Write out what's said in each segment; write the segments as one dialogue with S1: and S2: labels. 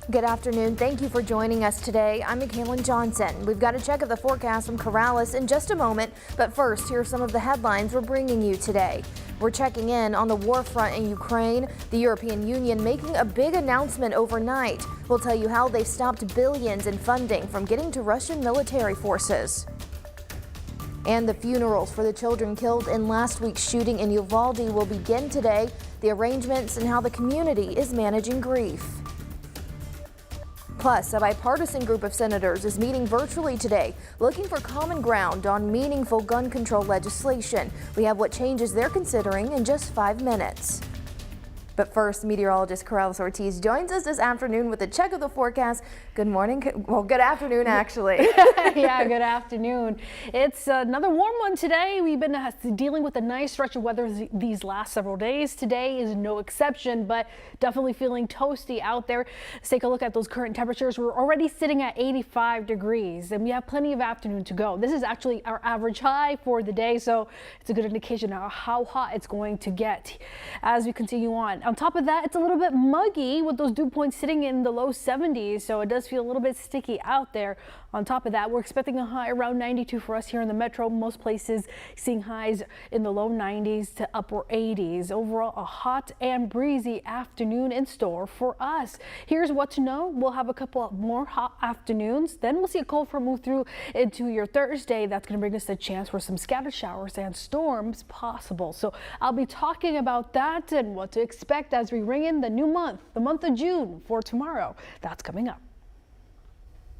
S1: Good afternoon. Thank you for joining us today. I'm Mackailyn Johnson. We've got a check of the forecast from Corrales in just a moment, but first, here are some of the headlines we're bringing you today. We're checking in on the war front in Ukraine, the European Union making a big announcement overnight. We'll tell you how they stopped billions in funding from getting to Russian military forces. And the funerals for the children killed in last week's shooting in Uvalde will begin today. The arrangements and how the community is managing grief. Plus, a bipartisan group of senators is meeting virtually today, looking for common ground on meaningful gun control legislation. We have what changes they're considering in just 5 minutes. But first, meteorologist Corrales Ortiz joins us this afternoon with a check of the forecast. Good morning. Well, good afternoon, actually.
S2: Yeah, good afternoon. It's another warm one today. We've been dealing with a nice stretch of weather these last several days. Today is no exception, but definitely feeling toasty out there. Let's take a look at those current temperatures. We're already sitting at 85 degrees, and we have plenty of afternoon to go. This is actually our average high for the day, so it's a good indication of how hot it's going to get as we continue on. On top of that, it's a little bit muggy with those dew points sitting in the low 70s, so it does feel a little bit sticky out there. On top of that, we're expecting a high around 92 for us here in the metro. Most places seeing highs in the low 90s to upper 80s. Overall, a hot and breezy afternoon in store for us. Here's what to know. We'll have a couple of more hot afternoons. Then we'll see a cold front move through into your Thursday. That's going to bring us a chance for some scattered showers and storms possible. So I'll be talking about that and what to expect as we ring in the new month, the month of June for tomorrow. That's coming up.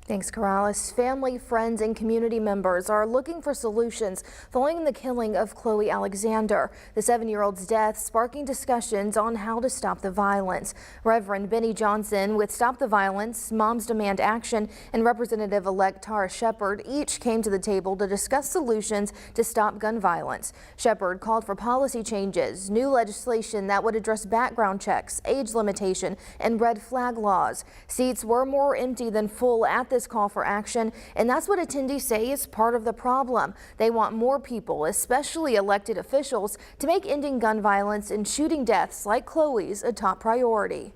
S1: Thanks, Corrales. Family, friends, and community members are looking for solutions following the killing of Chloe Alexander. The 7-year-old's death sparking discussions on how to stop the violence. Reverend Benny Johnson with Stop the Violence, Moms Demand Action, and Representative-elect Tara Shepard each came to the table to discuss solutions to stop gun violence. Shepard called for policy changes, new legislation that would address background checks, age limitation, and red flag laws. Seats were more empty than full at this call for action, and that's what attendees say is part of the problem. They want more people, especially elected officials, to make ending gun violence and shooting deaths like Chloe's a top priority.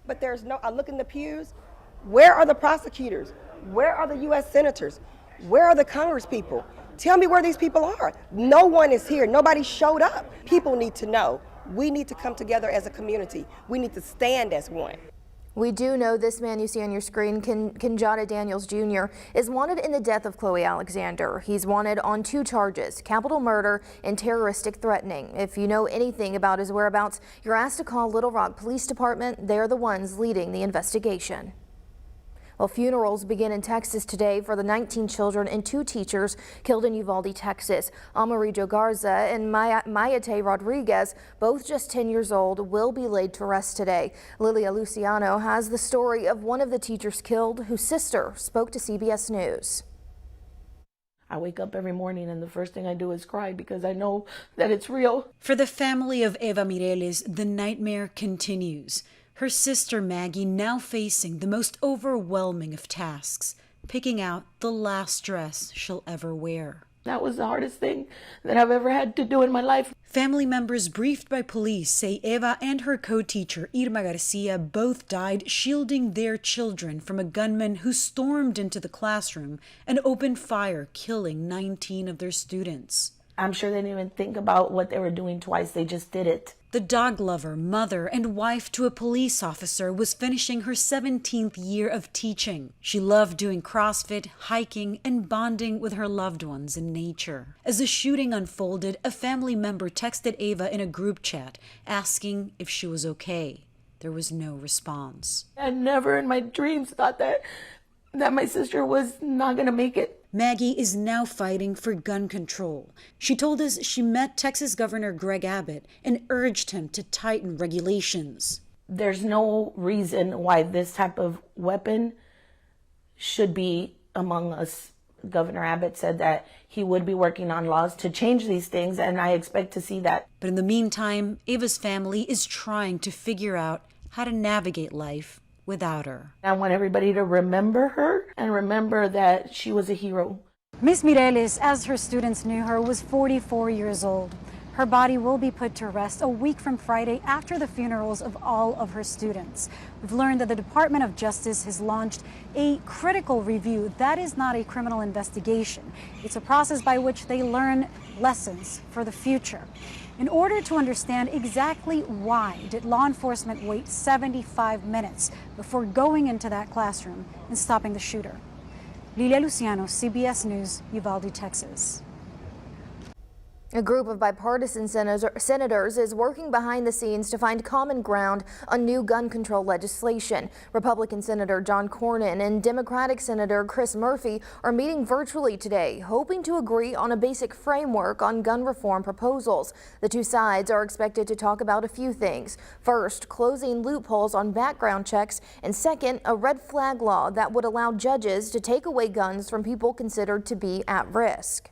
S3: But there's no, I look in the pews, where are the prosecutors? Where are the U.S. senators? Where are the Congress people? Tell me where these people are. No one is here. Nobody showed up. People need to know. We need to come together as a community. We need to stand as one.
S1: We do know this man you see on your screen, Kenjada Daniels Jr., is wanted in the death of Chloe Alexander. He's wanted on 2 charges, capital murder and terroristic threatening. If you know anything about his whereabouts, you're asked to call Little Rock Police Department. They're the ones leading the investigation. Well, funerals begin in Texas today for the 19 children and 2 teachers killed in Uvalde, Texas. Amarillo Garza and Mayate Rodriguez, both just 10 years old, will be laid to rest today. Lilia Luciano has the story of one of the teachers killed, whose sister spoke to CBS News.
S4: I wake up every morning and the first thing I do is cry because I know that it's real.
S5: For the family of Eva Mireles, the nightmare continues. Her sister Maggie now facing the most overwhelming of tasks, picking out the last dress she'll ever wear.
S4: That was the hardest thing that I've ever had to do in my life.
S5: Family members briefed by police say Eva and her co-teacher Irma Garcia both died shielding their children from a gunman who stormed into the classroom and opened fire, killing 19 of their students.
S4: I'm sure they didn't even think about what they were doing twice. They just did it.
S5: The dog lover, mother, and wife to a police officer was finishing her 17th year of teaching. She loved doing CrossFit, hiking, and bonding with her loved ones in nature. As the shooting unfolded, a family member texted Eva in a group chat, asking if she was okay. There was no response.
S4: I never in my dreams thought that my sister was not going to make it.
S5: Maggie is now fighting for gun control. She told us she met Texas Governor Greg Abbott and urged him to tighten regulations.
S4: There's no reason why this type of weapon should be among us. Governor Abbott said that he would be working on laws to change these things, and I expect to see that.
S5: But in the meantime, Eva's family is trying to figure out how to navigate life without her.
S4: I want everybody to remember her and remember that she was a hero.
S6: Miss Mireles, as her students knew her, was 44 years old. Her body will be put to rest a week from Friday after the funerals of all of her students. We've learned that the Department of Justice has launched a critical review. That is not a criminal investigation. It's a process by which they learn lessons for the future. In order to understand exactly why did law enforcement wait 75 minutes before going into that classroom and stopping the shooter. Lilia Luciano, CBS News, Uvalde, Texas.
S1: A group of bipartisan senators is working behind the scenes to find common ground on new gun control legislation. Republican Senator John Cornyn and Democratic Senator Chris Murphy are meeting virtually today, hoping to agree on a basic framework on gun reform proposals. The two sides are expected to talk about a few things. First, closing loopholes on background checks, and second, a red flag law that would allow judges to take away guns from people considered to be at risk.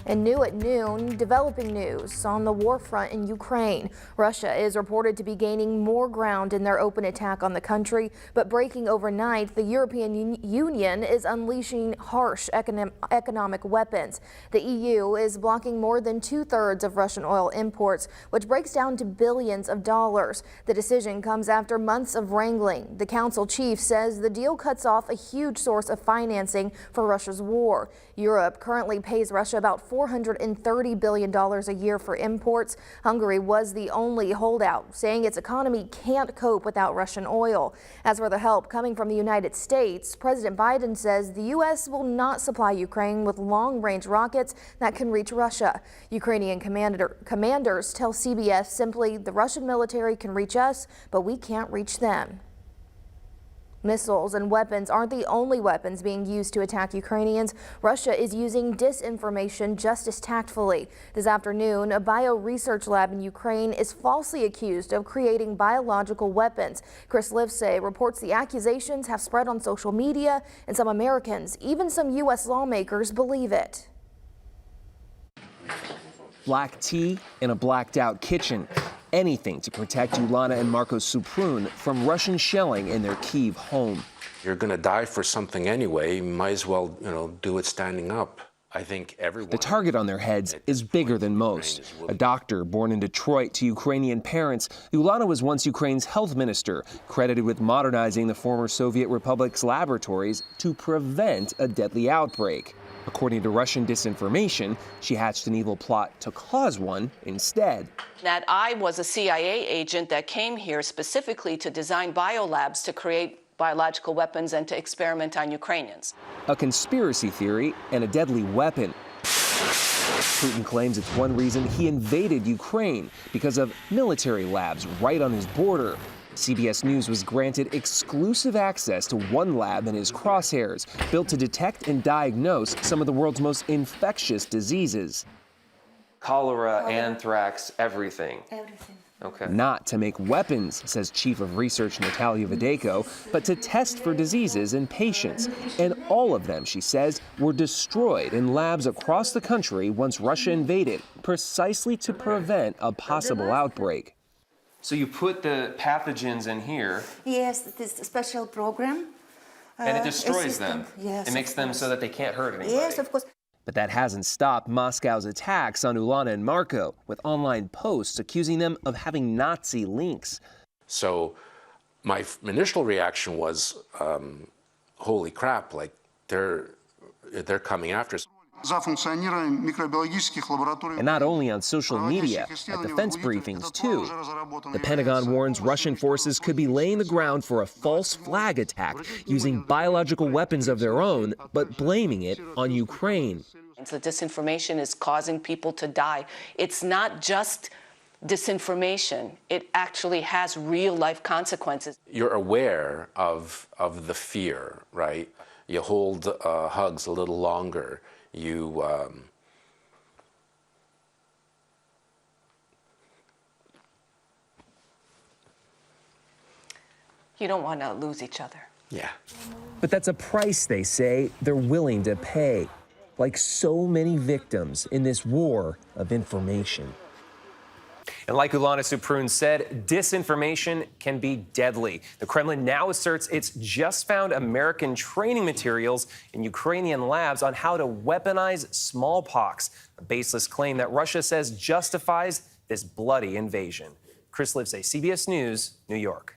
S1: And new at noon, developing news on the war front in Ukraine. Russia is reported to be gaining more ground in their open attack on the country, but breaking overnight, the European Union is unleashing harsh economic weapons. The EU is blocking more than 2/3 of Russian oil imports, which breaks down to billions of dollars. The decision comes after months of wrangling. The council chief says the deal cuts off a huge source of financing for Russia's war. Europe currently pays Russia about $430 billion a year for imports. Hungary was the only holdout, saying its economy can't cope without Russian oil. As for the help coming from the United States, President Biden says the U.S. will not supply Ukraine with long-range rockets that can reach Russia. Ukrainian commanders tell CBS simply, the Russian military can reach us, but we can't reach them. Missiles and weapons aren't the only weapons being used to attack Ukrainians. Russia is using disinformation just as tactfully. This afternoon, a bio-research lab in Ukraine is falsely accused of creating biological weapons. Chris Livesay reports the accusations have spread on social media, and some Americans, even some U.S. lawmakers, believe it.
S7: Black tea in a blacked-out kitchen. Anything to protect Ulana and Marco Suprun from Russian shelling in their Kyiv home.
S8: You're going to die for something anyway. You might as well, do it standing up. I think everyone.
S7: The target on their heads is bigger than most. A doctor born in Detroit to Ukrainian parents, Ulana was once Ukraine's health minister, credited with modernizing the former Soviet republic's laboratories to prevent a deadly outbreak. According to Russian disinformation, she hatched an evil plot to cause one instead.
S9: That I was a CIA agent that came here specifically to design biolabs to create biological weapons and to experiment on Ukrainians.
S7: A conspiracy theory and a deadly weapon. Putin claims it's one reason he invaded Ukraine, because of military labs right on his border. CBS News was granted exclusive access to one lab in his crosshairs, built to detect and diagnose some of the world's most infectious diseases.
S10: Cholera, anthrax, everything. Okay.
S7: Not to make weapons, says Chief of Research Natalia Vadeko, but to test for diseases in patients. And all of them, she says, were destroyed in labs across the country once Russia invaded, precisely to prevent a possible outbreak.
S10: So you put the pathogens in here.
S11: Yes, this special program.
S10: And it destroys them.
S11: Yes,
S10: it makes them so that they can't hurt anybody.
S11: Yes, of course.
S7: But that hasn't stopped Moscow's attacks on Ulana and Marco, with online posts accusing them of having Nazi links.
S8: So my initial reaction was, holy crap, like they're coming after us.
S7: And not only on social media, at defense briefings too. The Pentagon warns Russian forces could be laying the ground for a false flag attack using biological weapons of their own, but blaming it on Ukraine.
S9: The disinformation is causing people to die. It's not just disinformation. It actually has real life consequences.
S8: You're aware of the fear, right? You hold hugs a little longer. You
S9: don't want to lose each other.
S8: Yeah.
S7: But that's a price, they say, they're willing to pay. Like so many victims in this war of information. And like Ulana Suprun said, disinformation can be deadly. The Kremlin now asserts it's just found American training materials in Ukrainian labs on how to weaponize smallpox, a baseless claim that Russia says justifies this bloody invasion. Chris Livesay, CBS News, New York.